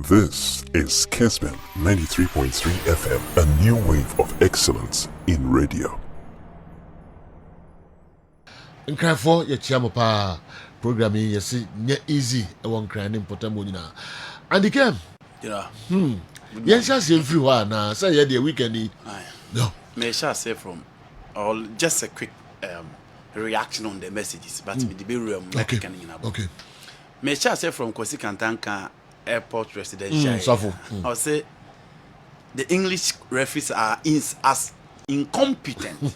This is Kessben 93.3 FM, a new wave of excellence in radio. Nkrafo ye chiamo pa programming yesi nye easy e won kran important mo nyina. ANDY KERM. Yeah. Yen sha say free wa na say ye the weekend. No. May shall say from all just a quick reaction on the messages, but with the be real Okay. May shall say from Kosi Kantanka Airport Residential. I'll say the English referees are as incompetent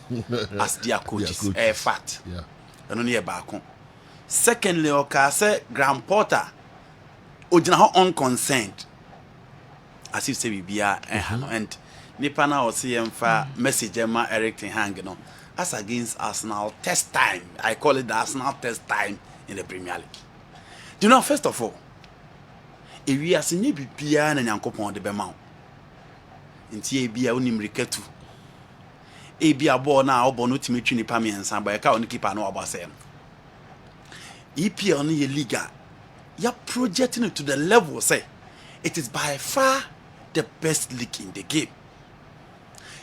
as their coaches. A fact. Yeah. And only a back. Secondly, okay, say Grand Porter Ojina unconcerned. As if say we be and Nipana or CM message Emma Eric Ten Hag, as against Arsenal test time. I call it the Arsenal test time in the Premier League. Do you know, first of all, if we are seeing Bia and Yankopon de Bemau, in Tia unim riketu, Abia born now, Bonuti Pami and Samba, I can't keep an over saying. EP on your Liga, you're projecting it to the level, say, it is by far the best league in the game.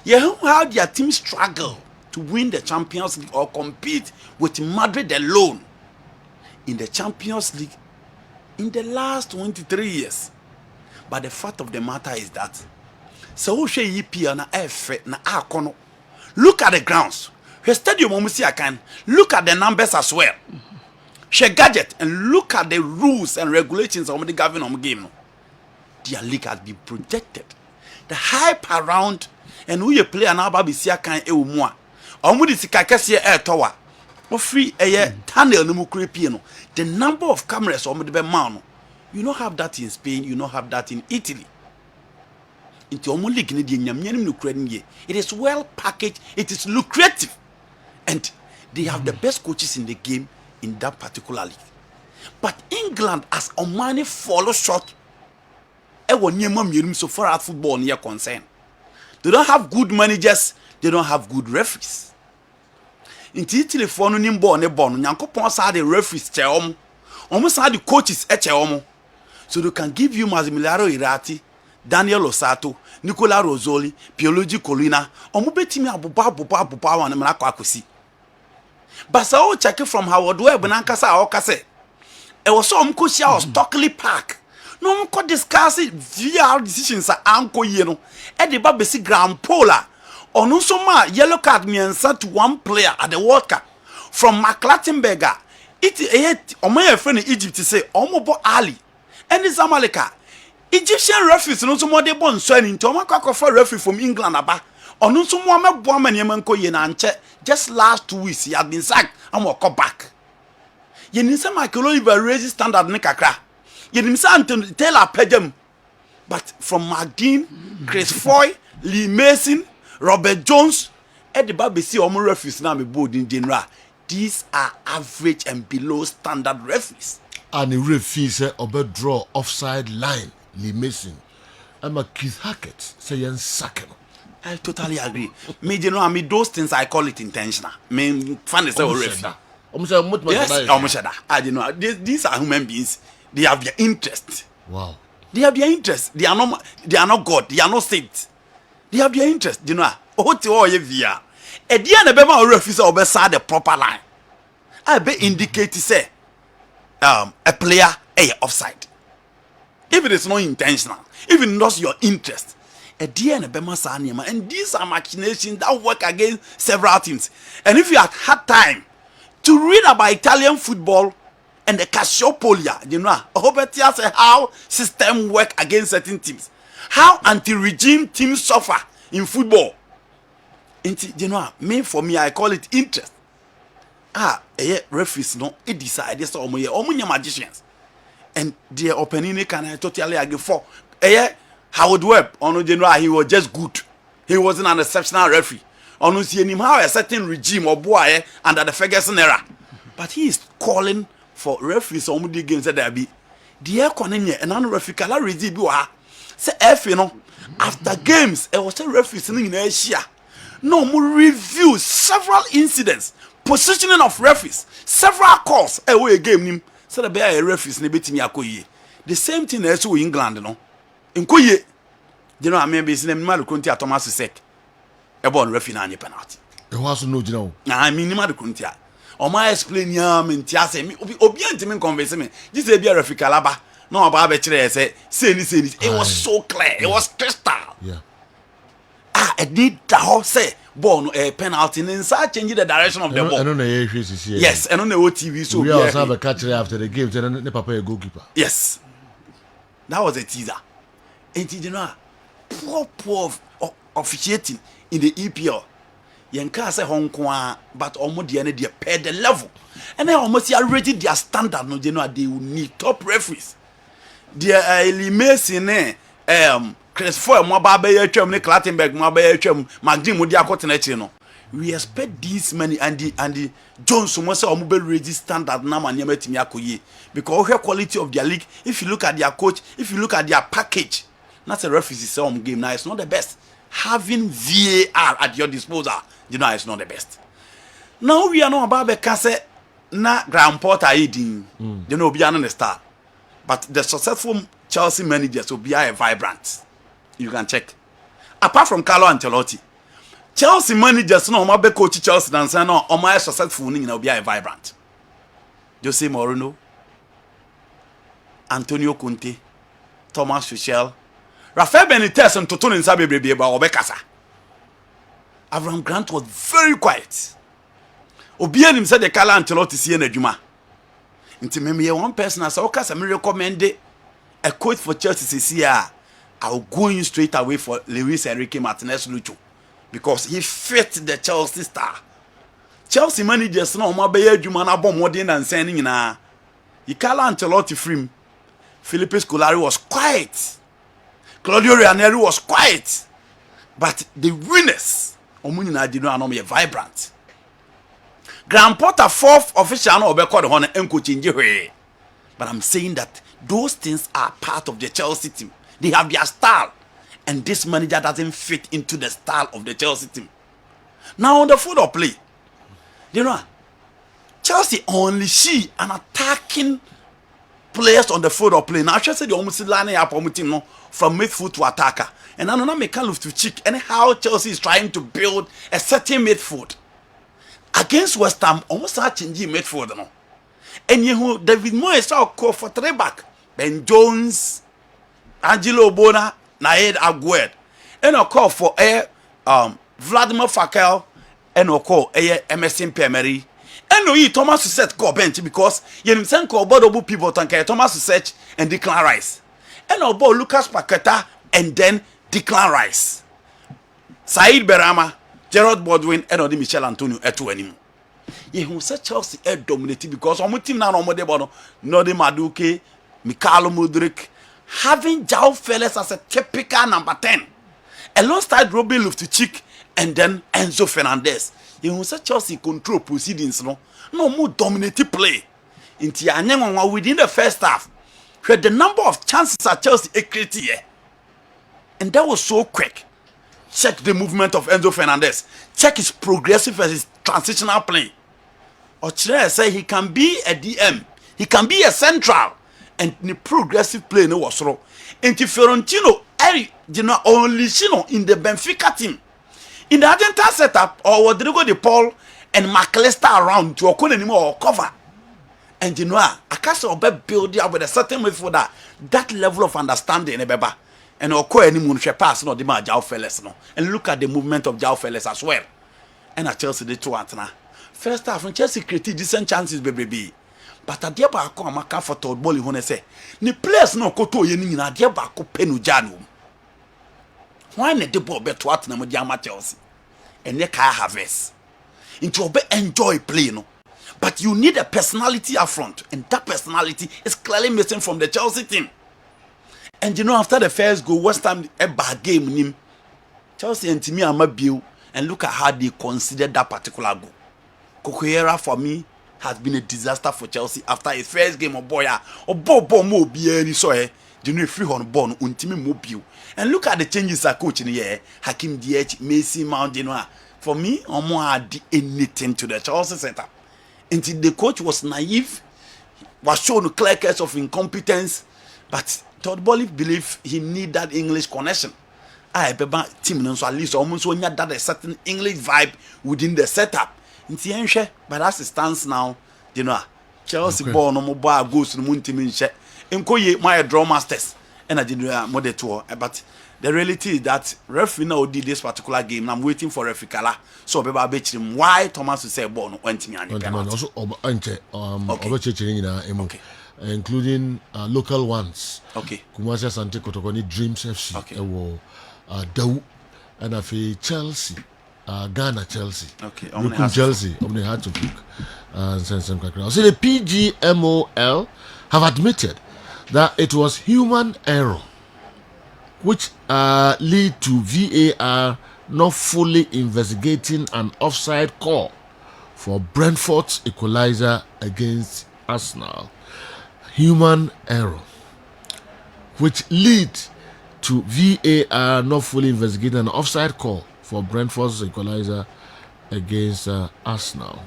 You know how their team struggle to win the Champions League or compete with Madrid alone in the Champions League in the last 23 years. But the fact of the matter is that so look at the grounds. Her stadium look at the numbers as well. She gadget and look at the rules and regulations of the governing game. Their league has been protected. The hype around and who you play an ababisia can eumwa. Omudi sikakesi tower. Or free a tunnel no piano. The number of cameras on the man. You don't have that in Spain, you don't have that in Italy. It is well packaged, it is lucrative, and they have the best coaches in the game in that particular league. But England, as Omani follow short, so far as football is concerned, they don't have good managers, they don't have good referees. In Italy, for no nimbo ne bon, Yankopon sa the referees almost had the coaches so they can give you Massimiliano Irati, Daniel Osato, Nicola Rozzoli, Pierluigi Collina, betimi abuba wan na kwakosi. But so check it from Howard Webb and Ankasa or Kase. It was so Mkosia or Stockley Park. No one discuss it VR decisions at Anko Yeno. Eddie Babesi Grand Pola. Or no so ma yellow card me and to one player at the World Cup. From McLattenberger. It my friend in Egypt to say Omobo Ali. And it's Amaleka. Egyptian referees no so more they born so into Omakako referee from England aba. Or no so more me boaman yemanko yenanche. Just last 2 weeks he had been sacked and will come back. Yenisa Michael Oliver raise standard nekakra. Yenimsa Anton Taylor Pedem. But from Magdine, Chris Foy, Lee Mason, Robert Jones, Eddie Babesi Omo referees now me board in general. These are average and below standard referees. And the referees obe draw offside line. Lee Mason. I'm a Keith Hackett say yen sack. I totally agree. Me, you know, I mean those things I call it intentional. Me fan is a referee. Yes, I don't know. These are human beings. They have their interest. Wow. They have their interest. They are not God. They are not saints. They have their interest. You know. Via. At the end of the referees obey the proper line. I be indicate say a player offside. If it is not intentional, if it not your interest, at the end of the and these are machinations that work against several teams. And if you have had time to read about Italian football and the Calciopolia, you know, how system work against certain teams, how anti-regime teams suffer in football. You know, for me, I call it interest. Referees no, it decide so magicians, and their opinion can I totally agree for. Howard Webb, on general, he was just good. He wasn't an exceptional referee. On see him how a certain regime or boy under the Ferguson era, but he is calling for referees on the games that there be. The air conning and non referee kala regime say after games, it was a referee in Asia. No more review several incidents, positioning of referees, several calls away game him. So the bear referees ne betimi akoye. The same thing as in England, Nkoye. You know, I mean, business name Madu Kuntia Thomas Sek. A born refinani penalty. It was no general. I mean, Madu Kuntia. Or my explain yam in Tiase, obedient to convince me. This is a beer Calaba. No, Baba say, it was so clear, it was crystal. Yeah. I did the whole say, born a penalty inside changing the direction of the ball. I don't know if Yes, and on the OTV, so we also have a catcher after the game, then the papa a goalkeeper. Yes, that was a teaser. And you know, poor officiating in the EPL. Yanka say Hong Kong, but almost the end they pay the level, and then almost already their standard. No, you know they will need top referees. Their Elimesi Chris Foy mo ba be yatwam ne Clattenburg mo ba yatwam Magdin mo di akotena no. We expect this many and the Jones mo say omo be ready standard na ma nyama timi akoye because the quality of their league. If you look at their coach, if you look at their package, that's a referee say game now it's not the best. Having VAR at your disposal, you know it's not the best. Now we are not about the case na Graham Potter eating. You know we are not the star. But the successful Chelsea managers will be a vibrant. You can check. Apart from Carlo Ancelotti, Chelsea managers no be coach Chelsea and say no my successful will be a vibrant. Jose Mourinho, Antonio Conte, Thomas Tuchel, Rafael Benitez and Toto Nsabe Brebe ba obekasa. Avram Grant was very quiet. Obianim him said the Carlo Ancelotti see na adwuma. Nti me one person as okasa me recommend a coach for Chelsea this year. I'll go in straight away for Luis Enrique Martinez Lucho because he fit the Chelsea star. Chelsea managers no ma be adwuma na bom modern and sending na. You Carlo Ancelotti free. Felipe Scolari was quiet. Claudio Ranieri was quiet. But the winners omunina did not know me vibrant. Graham Potter fourth official no be called honor and coaching je. But I'm saying that those things are part of the Chelsea team. They have their style. And this manager doesn't fit into the style of the Chelsea team. Now on the field of play, you know, Chelsea only see an attacking players on the field of play. Now I should say the almost lining up on team no, from midfield to attacker. And I don't know make look to check and how Chelsea is trying to build a certain midfield. Against West Ham, almost start changing midfield no. And you David Moyes call for 3 back. Ben Jones, Angelo Bona, Naed Aguerd. And I call for Vladimir Fakel and I call Emerson Pemery. And no Thomas Suset call bench because you send call both people to Thomas Suset and Declan Rice. And I bought Lucas Paqueta and then Declan Rice. Said Berama, Gerard Baldwin, and Odi Michel Antonio etu anymore. Ye who said Chelsea dominated because on my team now on the bottom, Nodi Maduke, Mikhailo Mudryk, having João Felix as a typical number 10, alongside Robin Loftus-Cheek and then Enzo Fernandez. You who said Chelsea control proceedings no more dominated play. Within the first half, where the number of chances at Chelsea created here, and that was so quick. Check the movement of Enzo Fernandez. Check his progressive and his transitional play. Ochre say he can be a DM. He can be a central. And the progressive play no was wrong. And Fiorentino, only in the Benfica team. In the Argentine setup, or Rodrigo de Paul and McAllister around to occur anymore cover. And you know, I can't build up with a certain midfielder that level of understanding. And occur any moon pass no the man João Felix no. And look at the movement of João Felix as well. And at Chelsea they two antena. First half when Chelsea created decent chances baby. But at the back come a comfortable ball you wanna say. The players no koto ye ni na the back penu janu. Why ne the ball bet to at na mo dia Chelsea. And they can harvest. Into enjoy play no. But you need a personality up front, and that personality is clearly missing from the Chelsea team. And you know, after the first goal, West Ham a bad game, Chelsea and Timmy Amabiu, and look at how they considered that particular goal. Coquera for me has been a disaster for Chelsea after his first game of Boya or Bobo Mo Bieri so you know free on born Untimi Mobile. And look at the changes are coaching here. Hakim DH, Macy Mount, you know. For me, Omo had anything to the Chelsea setup. Until the coach was naive, was shown clear case of incompetence, but Todd Bowley believe he need that English connection. I beba team no so at least almost when you that a certain English vibe within the setup. Nti enhwe, but as it stands now, you know, Chelsea ball no mo ball goes no muntimi nhye. Enko ye my draw masters and I did more the tour, but the reality is that referee now did this particular game. I'm waiting for referee Kala. So beba bet him why Thomas will say ball no went me and also including local ones. Okay. Kumasi Asante Kotokoni Dreams FC. Okay. Dawu and afi Chelsea. Ghana Chelsea. Okay. Chelsea. Omni had to book. So the PGMOL have admitted that it was human error which lead to VAR not fully investigating an offside call for Brentford's equalizer against Arsenal. Human error which lead to VAR not fully investigating an offside call for Brentford's equalizer against Arsenal.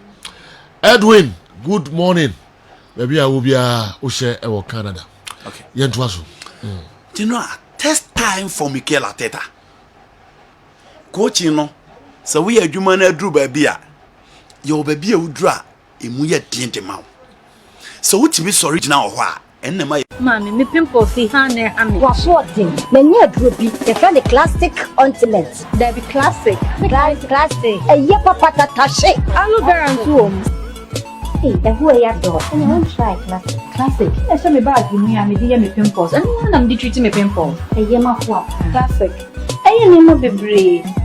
Edwin, good morning. Maybe I will be Oshe Ewo Canada. Okay. Yentwasu. Do you know, test time for Mikel Arteta. Coach, you know, so we are human drew baby. Your baby udra, imuye tiente mau. So what be sorry now? And my Mommy, me pimple see hand there, I mean, Was what thing? When you droopy, they find the classic ointment. they be classic. Classic. A yepa patata Aloe vera and home. Hey, and who are you door? And I won't try classic. Classic. I saw me bag in me, I me me pimples. And I'm treating me pimples. A yema what? Classic. I name of the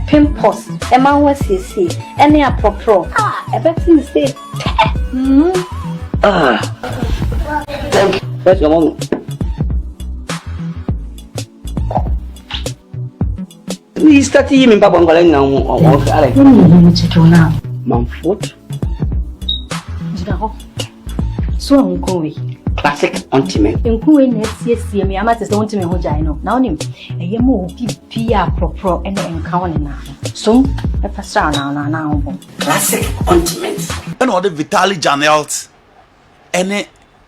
pimples. A man was his see. Any a pro. I bet you say. Thank you. Where's your mom? We started him in Papa now. Let me check you now. Mumford. So I'm going. Classic ointment. In Kuwait, yes, me. I might want to me who I know. Now, a yemo PR pro and encounter now. So, a pastor now. Classic ointment. and all the Vitali Janelt any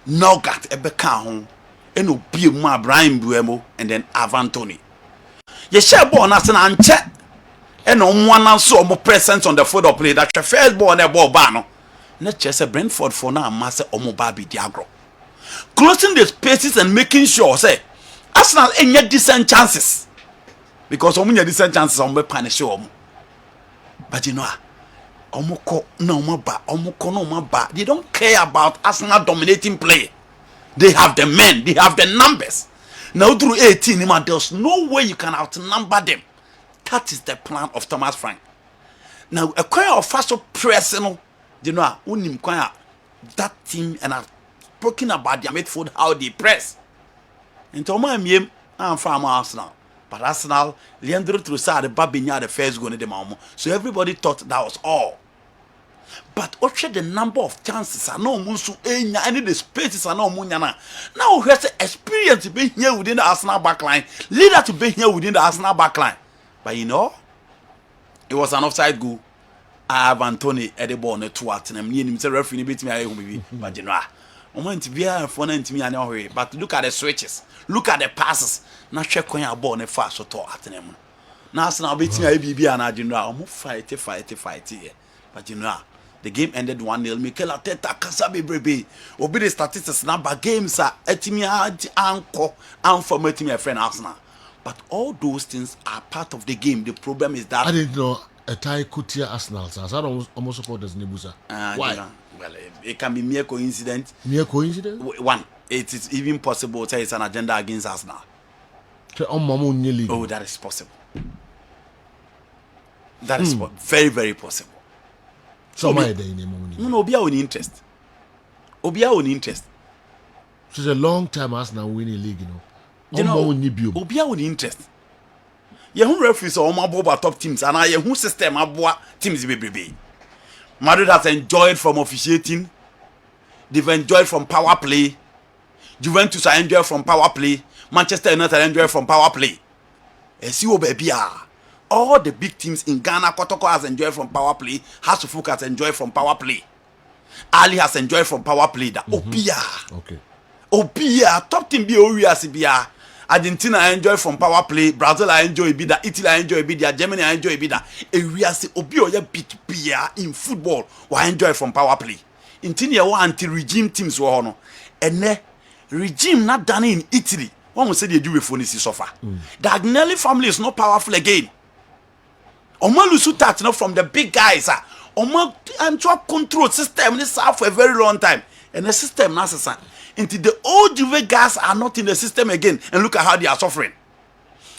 Nogat Ebeka and Obi Ma Brian Buemo and then Avantoni. Ye share born as an anche and on one and so more presence on the football play that your first born a ball bano. Not just a Brentford for now, Master Omobabi Diagro. Closing the spaces and making sure, say, Arsenal ain't yet decent chances. Because only decent chances on the punish you. But you know, Omoko no maba. They don't care about Arsenal dominating play. They have the men, they have the numbers. Now through 18, there's no way you can outnumber them. That is the plan of Thomas Frank. Now, a choir of fast pressing, you know, that team and I've spoken about their midfield, how they press. And to my meme, I'm from Arsenal. But Arsenal, Leandro Trossard, the Babinya, the first goal in the Mamo. So everybody thought that was all. But also the number of chances are no musu any the spaces are no munyana. Now here's the experience to be here within the Arsenal backline, leader to be here within the Arsenal backline. But you know, it was an offside goal. I have Anthony at the ball on the two at and I'm needing to referee beat me. But you know, I want to be a phone to me anyway. But look at the switches, look at the passes. Now check when you're born a fast or talk at them. Now Arsenal beating a BB and I do know I'm fight here. But you know, the game ended 1-0. Mikel Arteta Kasabi Brebe. Obi the statistics number games are etimi anko and for me a friend Arsenal. But all those things are part of the game. The problem is that I didn't know a Thai Kutia Arsenal. So I don't almost support this Nebusa. Why? You know, well, it can be mere coincidence. Mere coincidence? One, it is even possible to say it's an agenda against Arsenal. Oh, that is possible. That is very, very possible. So No, Obia on interest. Obia on interest. So it's a long time Arsenal winning league, you know. You know, Obia on interest. Yehun referees are all top teams, and Yehun system aboa teams be. Madrid has enjoyed from officiating. They've enjoyed from power play. Juventus are enjoyed from power play. Manchester United are enjoyed from power play. SEO baby all the big teams in Ghana, Kotoko has enjoyed from power play. Hasufuk has enjoyed from power play. Ali has enjoyed from power play. That Obia. Okay. Obia top team be Orias Bia. Argentina I enjoy from power play, Brazil I enjoy be that, Italy I enjoy be that, Germany I enjoy be that. And we are say obi oya big player in football we enjoy from power play. Intini ya anti-regime teams were no. And regime not done in Italy. One will say they do with phone is suffer. The Agnelli family is not powerful again. Oma lusu tat not from the big guys. Oma and control system this for a very long time. And the system now until the old Juve guys are not in the system again. And look at how they are suffering.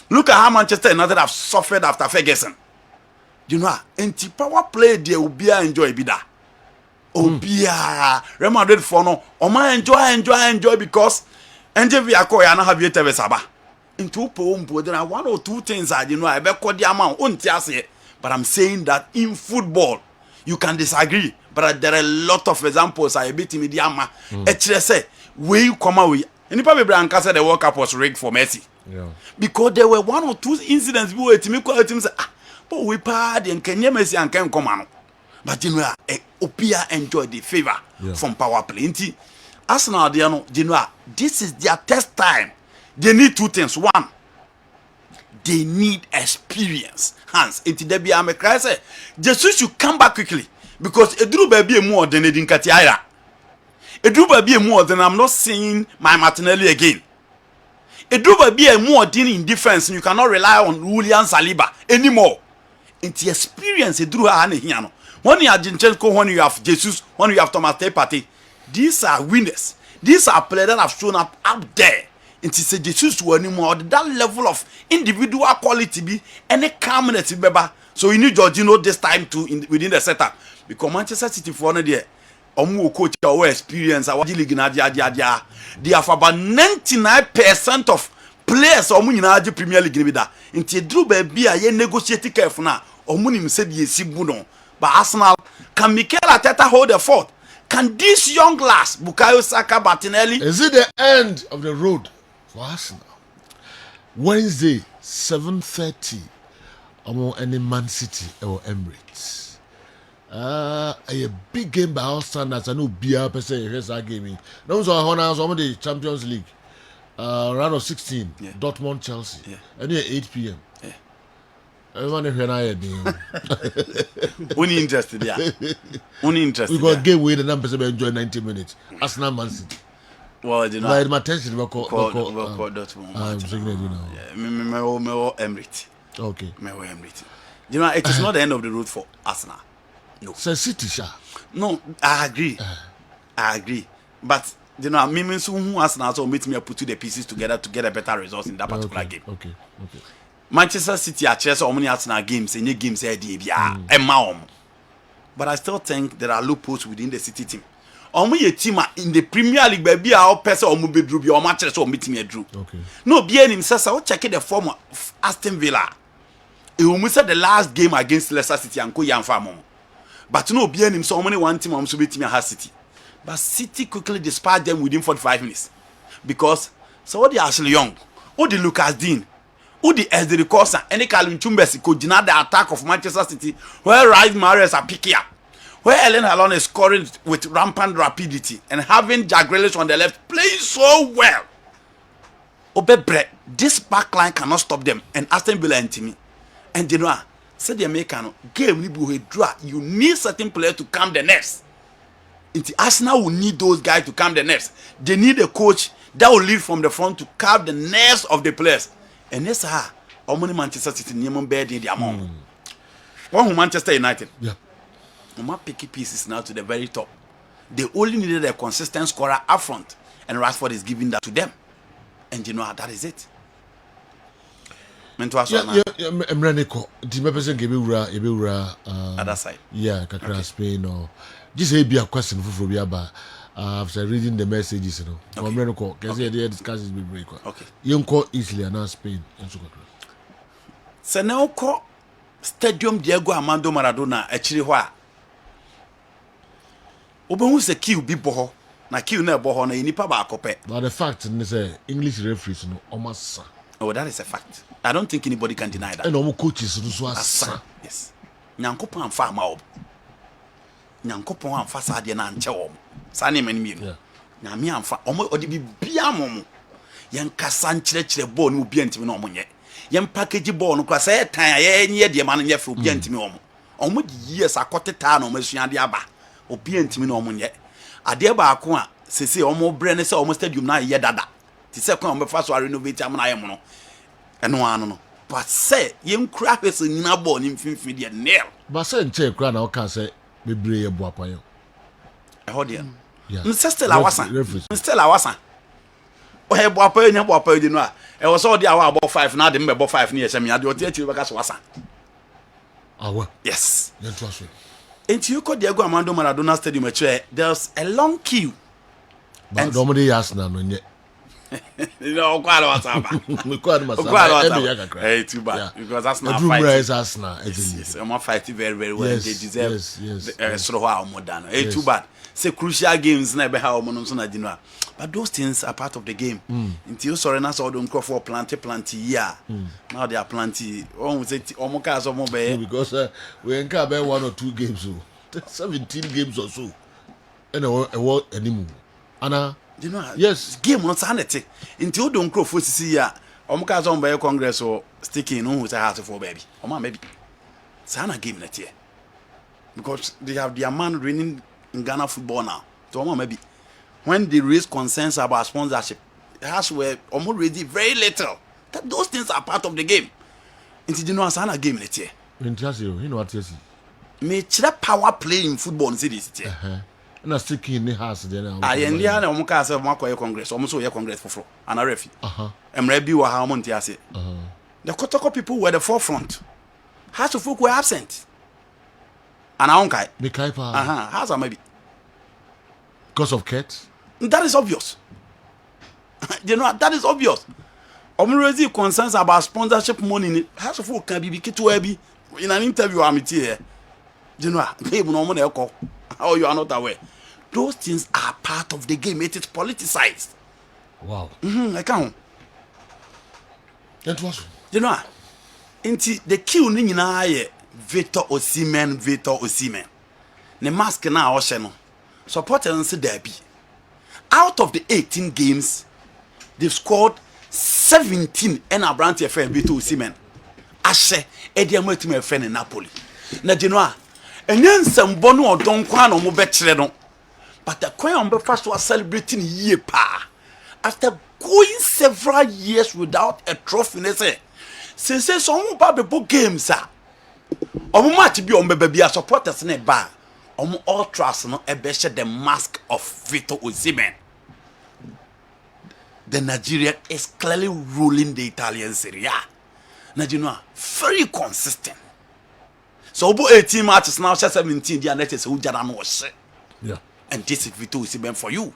Look at how Manchester United have suffered after Ferguson. You know, anti power play they will be enjoy bida. Obia Real Madrid for no. Oma enjoy because NJV akoya na have you tebe saba. Into pompo there are one or two things I you know I be call the amount but I'm saying that in football you can disagree but there are a lot of examples I beat me the ama say where you come away and if Branca said the World Cup was rigged for Messi because there were one or two incidents we were to me call team say but we party and Kenya Messi and can come on but you know Opia enjoy the favor from power play. Arsenal, this is their test time. They need two things. One, they need experience. Hans, it's the be am cry say Jesus should come back quickly because Edru be more than Edin Katiaya. Edru be more than I'm not seeing my Martinelli again. Edru be more than in defense. You cannot rely on William Saliba anymore. It's experience Edru Hane. When you have Jinchenko, when you have Jesus, when you have Thomas Partey, these are winners. These are players that have shown up there. It is a Jesus to anymore. That level of individual quality be any calmness beba. So you need Jorginho this time too within the setup. Because Manchester City for one there, coach our experience, our league they have about 99% of players in Premier League in that. Into Drew baby a negotiate careful now. Omunim said yes buno. But Arsenal can Mikel Arteta hold the fort? Can this young lass, Bukayo Saka, Martinelli? Is it the end of the road for Arsenal? Wednesday, 7:30. Among any Man City or Emirates. A big game by all standards. I know BR per se here's that game. Those are honors on the Champions League. Round of 16. Dortmund Chelsea. And 8 p.m. Everyone here now. Only interested, yeah. Only interested. We got game with the numbers enjoy 90 minutes. Arsenal Man City. Well, you know. Like my attention, we call Dortmund. I'm saying it, you know. Yeah, me Emirates. Okay. Me Emirates. You know, it is not the end of the road for Arsenal. No. So City, sha. No, I agree. I agree. But you know, me means who Arsenal so meet me put the pieces together to get a better result in that particular game. Okay. Manchester City are chess many Arsenal games and games but I still think there are loopholes within the City team. A team in the Premier League baby our person or be drew or matches or meet me drew. Okay. No be any says I check the form of Aston Villa. It will said the last game against Leicester City and Koyan Farmon. But no be any so many one team on so beat me has City. But City quickly dispatched them within 45 minutes. Because so what they Ashley Young, what the Lucas Dean, who the Ezri Kosa, any Calvin Chumbesi could deny the attack of Manchester City, where Ryan Mahrez are picking up, where Ellen Hallon is scoring with rampant rapidity and having Jack Grealish on the left playing so well. Obebre, this back line cannot stop them, and Aston Villa and Timmy. And you know, said the American game you need certain players to calm the nerves. Arsenal will need those guys to calm the nerves. They need a coach that will lead from the front to calm the nerves of the players. And yes, how many Manchester City Newman bed in the amount? One who Manchester United. Yeah. Oma picky pieces now to the very top. They only needed a consistent scorer up front, and Rashford is giving that to them. And you know that is it. I'm running. The person gave you other side. Yeah, Kakra Spain or just be a question for Biaba. After reading the messages, you know, I'm running. Can say the discussions will break. Okay. You call Italy and now Spain. So now call Stadium Diego Armando Maradona actually why. Oben se kill bi boho na kill na boho na inipa ba akope. But the fact is English referees no almost. Oh, that is a fact. I don't think anybody can deny that. And all coaches so asa. Yes. Nyankopon amfa ma ob. Nyankopon amfa sa de na nche wo. Sa ne mani mi. Nyame amfa omo odi bibia momo. yen kasa nkyerɛkyerɛ ball no obi antimi no omonye yen package ball no kwa say tan ye nye de ma no nye fe obi antimi omo years akoteta na omo asuade aba obi antimi no omonye ade ba ko a sese omo bre ne se omo stadium na ye dada ti se kwa omo fa so renovate am na ye mo no eno anu no but say yen kura hwese nyina ball ni mfimfini de nail ba say nche kura na o ka say bebre ye bo apan yo ehode yeah still awasa o he bo apan nya bo apan di no a e wo so de awa abo 5 na de mbebo 5 ne ye se me ade o ti akiri beka so wasa awa yes then to us enti you ko Diego Armando Maradona stadium there's a long queue but domode yasna no nye no kwala wasaba me kwala masaba hey too bad because that's not fight yes, Arsenal fight very well they deserve sort of how modern hey too bad say crucial games na be how mo no so na dino but those things are part of the game until you sorry na so don crop for plant here now they are planting oh say omo ka so mo be because we enka be 1 or 2 games so 17 games or so and what animu ana you know yes game on sanity until you don't crop for sisi ya omo ka so mo be congress or sticking no who say house for baby omo maybe sana game na tie because they have their man reigning in Ghana football now. So maybe when they raise concerns about sponsorship, it has where already very little. That those things are part of the game. Into you know a game let's say. Interesting, you know what you see. Me chira power play in football in cities. Na sticking in the house then. India na omo ka say omo akwa congress, omo so ye congress for and a refi. Emre bi wa ha omo ntia say. The Kotoko people were the forefront. House of folk were absent. And I don't care. How's that maybe? Because of cats? That is obvious. You know, that is obvious. Already concerns about sponsorship money. House of folk can be too heavy. In an interview, I'm here. You know, how you are not aware. Those things are part of the game. It is politicized. Wow. I can't. That was. You know, into the queue, Nina. Victor Osimhen. The mask now Osheno. Supporters derby. Out of the 18 games, they've scored 17 and a brand FM Victor Osimhen. Ashe, Ediamo to my friend in Napoli. Na Genoa. And then some bono or don quan or mobetredo. But the Queen first was celebrating year pa. After going several years without a trophy, they say, since some about the book games, sir. Omo match bi on beba bia supporters na ba omo ultras no e be the mask of Victor Osimhen. The Nigeria is clearly ruling the Italian Serie A. Nigeria very consistent. So obo 18 matches now 17 dia net is who jana no she. Yeah. And this is Victor Osimhen for you.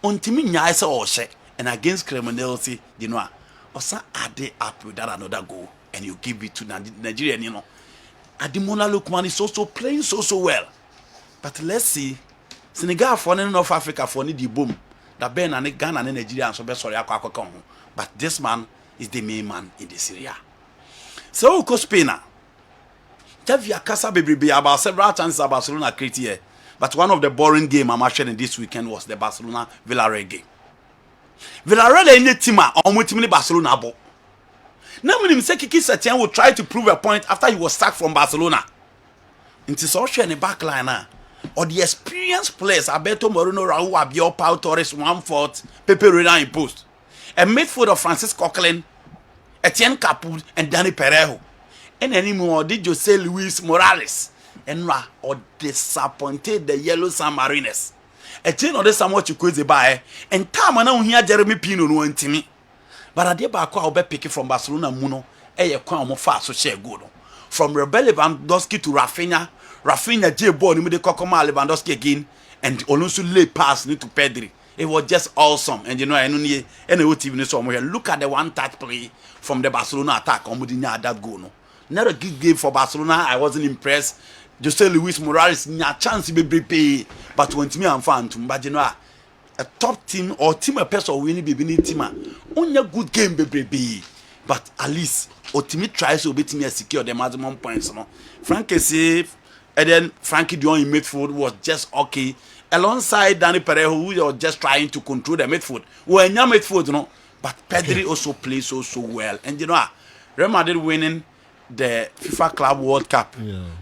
Untimi nya say o she and against criminality, you know, osa ade up with that another goal and you give it to Nigeria, you know. Ademola Lookman is also playing so well. But let's see. Senegal for North Africa for the boom. That Ben and Ghana and Nigeria and so be sorry akwa. But this man is the main man in the Syria. So Uko Spain. Tavia Casa Baby about several chances of Barcelona create here. But one of the boring game I'm watching this weekend was the Barcelona Villarreal game. Villarreal in the team on Barcelona ball. Now when him say Kiki Setien will try to prove a point after he was sacked from Barcelona. Into social in the back line or the experienced players Alberto Moreno, Raul Abiol, Pau Torres, 1-4, Pepe Reina in post. A midfield of Francis Coquelin, Etienne Caput, and Danny Perejo. And anymore did Jose Luis Morales and Ra or disappointed the Yellow San Marines. Etienne or the somewhat you could buy and time now here Jeremy Pino no intimi. But I did back I'll be picking from Barcelona Muno, a quam fast so share good. From Rebel Lewandowski to Rafinha J. Ball, the Kokoma Lewandowski again, and also late pass to Pedri. It was just awesome. And you know, I know any TV somewhere. Look at the one touch play from the Barcelona attack. Omudinya that goal. No, not a good game for Barcelona. I wasn't impressed. Jose Luis Morales, a chance to be paid, but when to me I'm fan to, but you know. A top team or team a person winning be team only a good game be but at least ultimate tries to beat me secure the maximum points no Frankie save and then Frankie Dion in midfield was just okay alongside Danny Perejo who was just trying to control the midfield when your midfield no But Pedri also plays so well. And you know, Real Madrid winning the FIFA Club World Cup.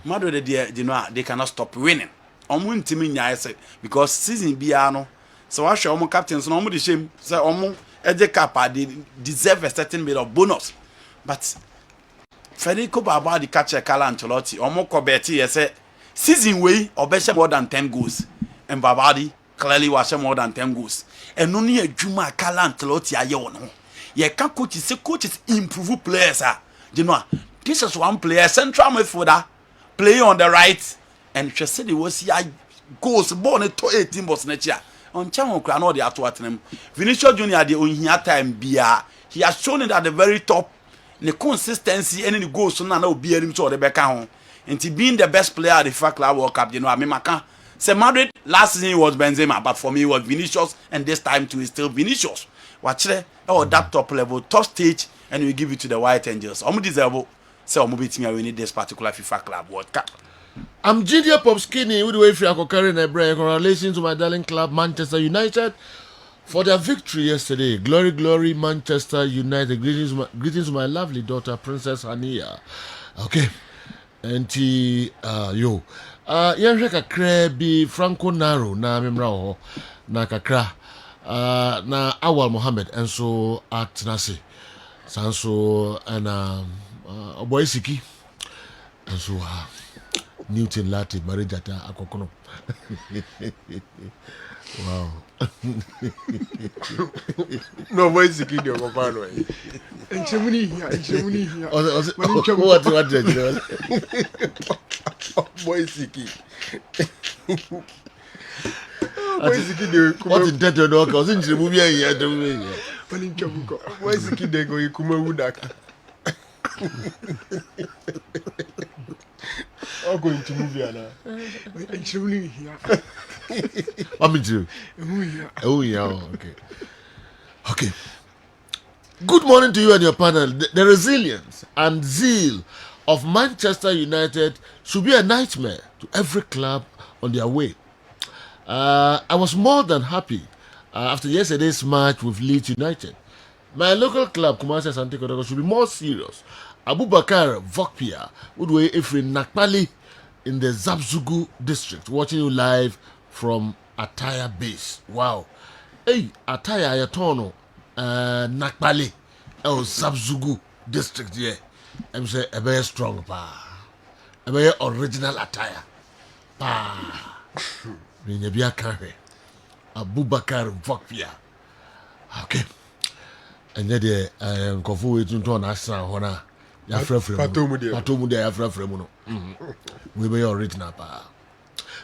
Madrid, they cannot stop winning. Omu ntimi nya ese because season biano. So I show omu captains no omu the shame. So omu Eje Cup they deserve a certain bit of bonus. But Federico Baba the catcher Carlo Ancelotti omu kobeti say season way obesha more than 10 goals. And Babadi clearly was more than 10 goals. And only a Juma Carlo Ancelotti aye ono. Ye can coaches improve players you know. This is one player central midfielder play on the right and she said it was here goals born to 18 boss next year. On channel crown all the atwatem. Vinicius Junior the on time bia. He has shown it at the very top. The consistency and the goals so now be him to the back home. And he being the best player at the FIFA Club World Cup, you know, I mean, say Madrid last season was Benzema, but for me it was Vinicius, and this time too is still Vinicius. Watch it, that top level, top stage, and we give it to the White Angels. I'm deserve say I'm beating me. We need this particular FIFA Club World Cup. I'm Gideon Popskinny with the way free carrying a break. Congratulations to my darling club Manchester United for their victory yesterday. Glory, glory, Manchester United. Greetings to my lovely daughter, Princess Hania. Okay. Enti yo yenhwe kakra bi Franco Naro na memra ho na kakra na Awal Mohammed enso atnase sanso na boy siki enso Newton Lati Marijata akokono. Wow. No boy siki dio ko pano e. Enchemuni here. What did you do? Boy siki. What in that no cause in the movie here the way. Mani chabuko. Boy siki de go ikuma wudaka. I'm going to move here now. Enchemuni here. What me do? Oh yeah, okay. Okay. Good morning to you and your panel. The resilience and zeal of Manchester United should be a nightmare to every club on their way. I was more than happy after yesterday's match with Leeds United. My local club, Kumasi Asante Kotoko, should be more serious. Abubakar Vokpia would weigh Efrin Nakpali in the Zabzugu district, watching you live from Ataya base. Wow. Hey, Ataya Ayatono. Nakpali, Zabzugu district here. I'm say a very strong a very original attire. Minyabia Kare, Abubakar Vokpia. Okay. And then the Kofu to turn Asa Hona. Patomu de Afra Fremono. We be original.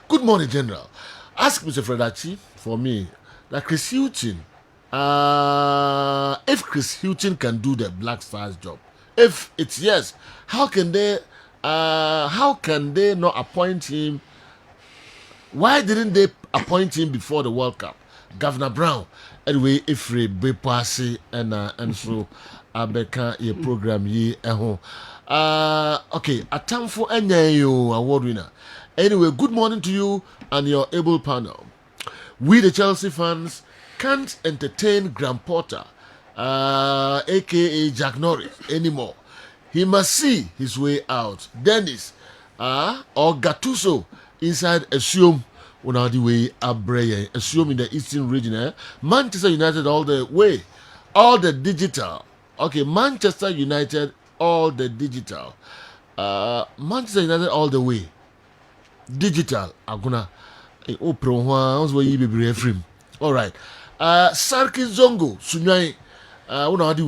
Good morning, General. Ask Mr. Fredachi for me that Chris Hutton. If Chris Hutton can do the Black Stars job, if it's yes, how can they not appoint him? Why didn't they appoint him before the World Cup? Governor Brown, anyway, if we be passing and so abeka a program ye okay, a time for any award winner. Anyway, good morning to you and your able panel. We the Chelsea fans can't entertain Graham Potter, aka Jack Norris, anymore. He must see his way out. Dennis, or Gattuso inside assume on the way Abreye, assume in the Eastern region. Manchester United all the way, all the digital. Okay, Manchester United all the digital. Manchester United all the way. Digital. Aguna. All right. Sarki Zongo Sunyai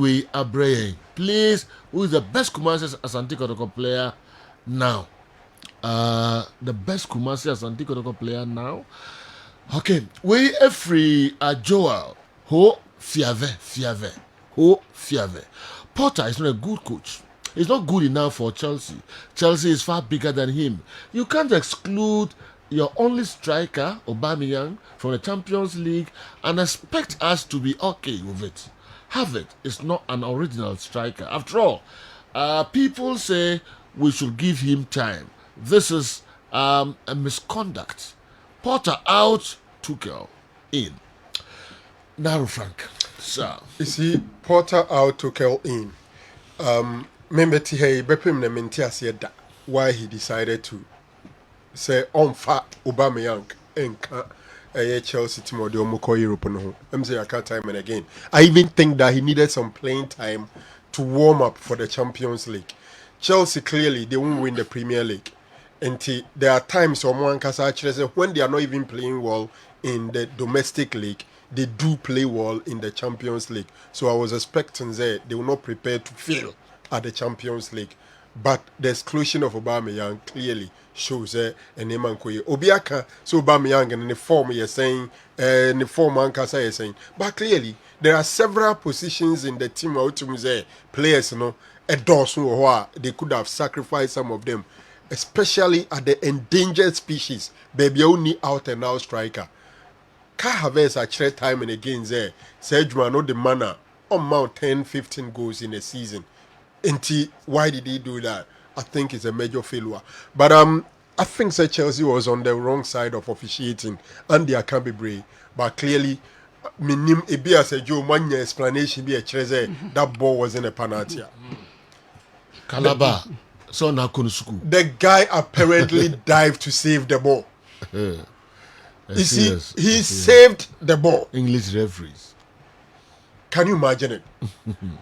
way Abreye. Please, who is the best Kumasi Asante Kotoko player now? The best Kumasi Asante Kotoko player now. Okay, we free Joel Ho Fiave. Ho Fiave. Potter is not a good coach. He's not good enough for Chelsea. Chelsea is far bigger than him. You can't exclude your only striker, Aubameyang, from the Champions League and expect us to be okay with it. Harvard is not an original striker. After all, people say we should give him time. This is a misconduct. Potter out, Tuchel in. Now, Frank, Sir. You see, Porter out to Kel in. Membeti hey, Bepim ne mentias da. Why he decided to say on fa Aubameyang enka Chelsea team or the Omoko Europe no. I'm say I can't time and again. I even think that he needed some playing time to warm up for the Champions League. Chelsea clearly they won't win the Premier League. And there are times someone can say when they are not even playing well in the domestic league, they do play well in the Champions League. So I was expecting that they will not prepare to fail at the Champions League. But the exclusion of Aubameyang clearly shows a name and koye. Obiaka, so Aubameyang and the form you're saying, the form Ankasa you're saying. But clearly, there are several positions in the team out players, a dozen or they could have sacrificed some of them, especially at the endangered species. Baby, only out and out striker. Ka Havertz actually time and again there. Sergio no the manner on mount 10-15 goals in a season. Why did he do that? I think it's a major failure. But I think Sir Chelsea was on the wrong side of officiating and they can't be brave. But clearly, minim ebi as a Joe one explanation be a treasure that ball wasn't a penalty. Calabar. So now Kunusuku. The guy apparently dived to save the ball. You see, he saved the ball. English referees. Can you imagine it?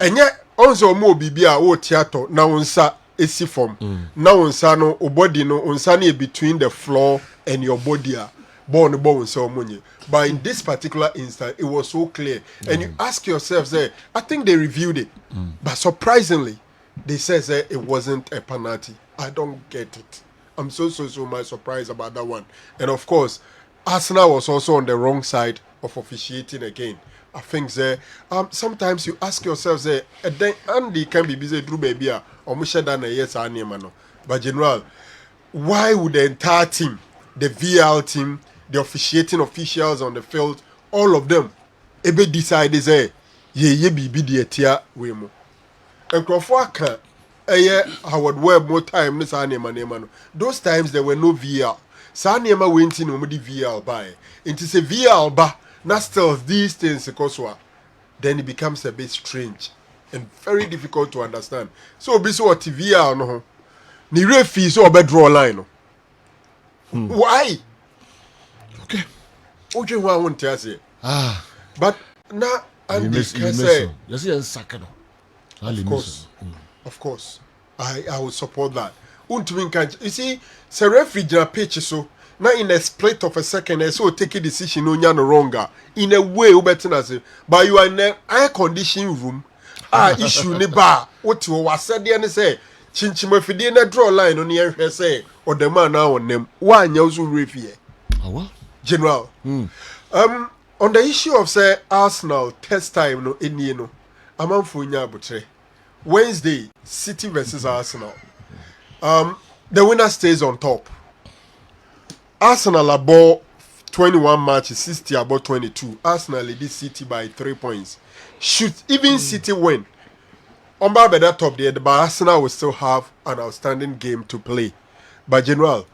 And yet, also more bibia o theater now unsa esi form. Now unsa no body no unsa ne between the floor and your body. Ball no ball unsa omunye. But in this particular instance, it was so clear. And you ask yourself, say, I think they reviewed it, but surprisingly, they said it wasn't a penalty. I don't get it. I'm so much surprised about that one. And of course, Arsenal was also on the wrong side of officiating again. I think sometimes you ask yourself, then Andy can be busy through baby or Mushada yes no. But general, why would the entire team, the VL team, the officiating officials on the field, all of them, ebe decide ye be the tia we mo. And Crawford Howard Webb more time this no. Those times there were no VL. Sanyama went in the VL by. It is a VL ba. Now still these things because then it becomes a bit strange and very difficult to understand. So be so TV no ni refi so be draw line. Why? Okay. Oje wa won't say. But now Andy can say of course. I will support that. You see, Sir Referee pitch so now in a split of a second, so take a decision on no wronger. In a way, but you are in an air conditioning room. Issue ne bar. What you was said there say, Chinchima if you didn't draw a line on the air say, or the man now on them. Why you referee? General. On the issue of say Arsenal test time no in I'm on for butre. Wednesday, City versus Arsenal. The winner stays on top. Arsenal about 21 matches, 60 about 22. Arsenal lead City by 3 points. Should even City win, on by that top there, but Arsenal will still have an outstanding game to play. But general,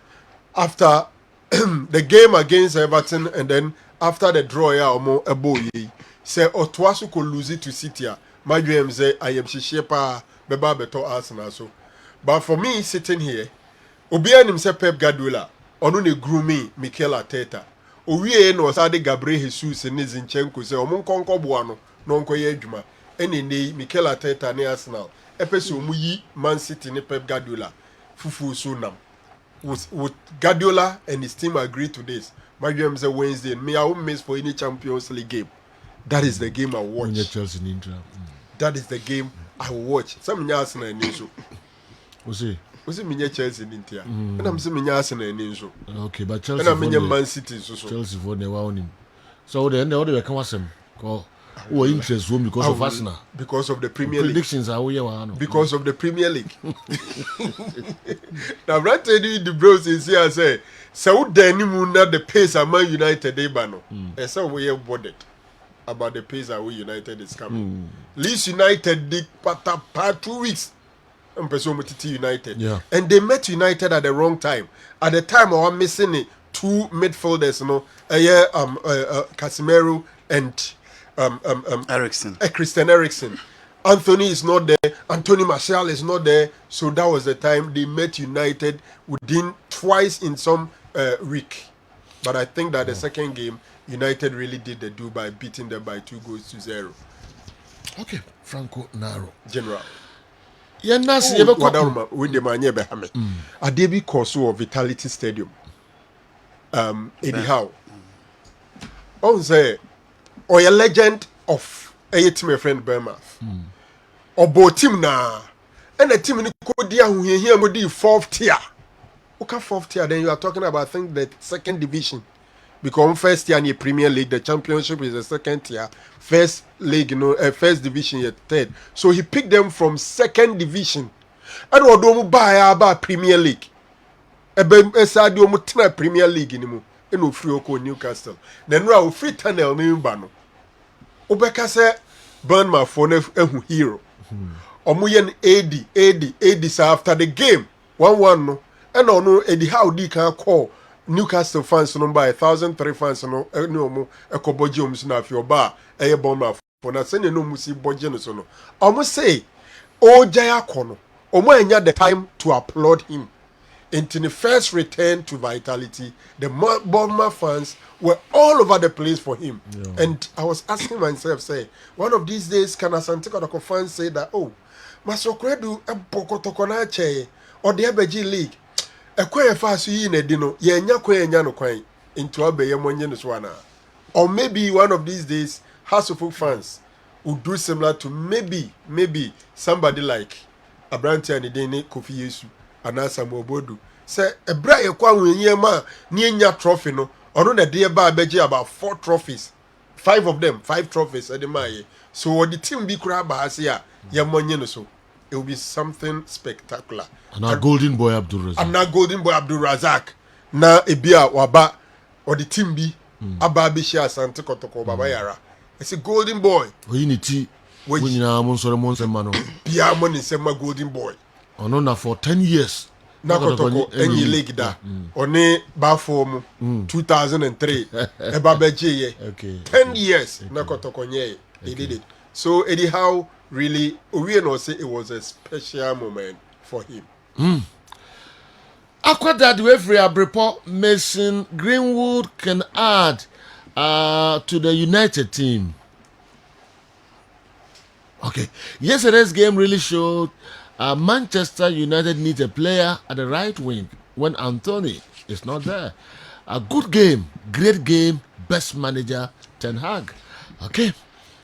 after the game against Everton and then after the draw, say Otwasu could lose it to City. My dream say I am Shishepa Beba Beto Arsenal so. But for me sitting here, Obian himself Pep Guardiola. Onu ne grooming Mikel Arteta. Owie no osade Gabriel Jesus ne Zinchenko se omo nkonko boa no nko ye adwuma. Ene ne Mikel Arteta ne Arsenal. Epeso omu yi Man City ne Pep Guardiola. Fufu so nam. Would Guardiola and his team agree to this? My dream is Wednesday. Me I won't miss for any Champions League game. That is the game I watch. That is the game I will watch. Some Arsenal and so. Was it Minya Chelsea in India? And I'm saying Arsenal and Inso. Okay, but Chelsea. And I'm in Man City. Chelsea for the one. So then the other come some who interest room because of Arsenal. Because of the Premier League. Predictions are we because of the Premier League. Now, right the bros is here say, so Danny Moon at the pace of Man United Ebano. And so we are bothered about the pace of United is coming. Leeds United did part 2 weeks. United. Yeah. And they met United at the wrong time. At the time I was missing two midfielders, Casemiro and Ericsson. Christian Eriksen. Anthony is not there. Anthony Martial is not there. So that was the time they met United within twice in some week. But I think that the second game, United really did the do by beating them by 2-0. Okay, Franco Naro. General. Yeah, Nasi, With the man Behame. Adebi Koso of Vitality Stadium. Eddie Howe. On say, or a legend of a team friend Bournemouth. Or both team na. And a team in Kodia who here would be fourth tier. Okay, fourth tier, then you are talking about, I think, the second division. Because first tier in the Premier League, the Championship is the second tier. First league, first division, yet third. So he picked them from second division. And what do you buy about Premier League? Sadio Mutina Premier League in no free oko Newcastle. Then we free tunnel ni mbano. Obeka se Bournemouth for a hero. Omuyen AD so after the game 1-1 no. And no Eddie Howe di can call Newcastle fans no by 1,003 fans no mo ekoboji omusu na fi oba eye Bournemouth for na se no musi boje no so no. Omo say o jaya kono. Omo enya the time to applaud him. Into the first return to vitality, the Bournemouth fans were all over the place for him. Yeah. And I was asking myself, say, one of these days, can Asante Kotoko fans say that, oh, Masokredu a Bokotokonache or the ABG League, a quay fast in a dino, ye nyakwe nyano quay into Abe Yamonyan. Or maybe one of these days, House of Folk fans would do similar to maybe somebody like Abrante and Dene Kofi Yesu. Anasa Mobodu say a bra kwa wenyema ni nya trophy no ono na de ba beji about 4 trophies, 5 of them 5 trophies at the maye. So the team be kura ba asia ya monye no so it will be something spectacular. And our golden boy Abdul Razak na ebia waba or the team be aba be share Asante Kotoko baba yara. It's a golden boy. Oyiniti wonyina monsore monsema no. Bia money sema golden boy. Ono na for 10 years. Nakotoko any league da. One Bafom 2003. Eba beje Okay. 10 years Nakotoko nye. They did it. So anyhow, really, we know say it was a special moment for him. Aqua that referee Abripo Mason Greenwood can add to the United team. Okay. Yesterday's game really showed Manchester United needs a player at the right wing when Anthony is not there. A good game, great game, best manager, Ten Hag. Okay.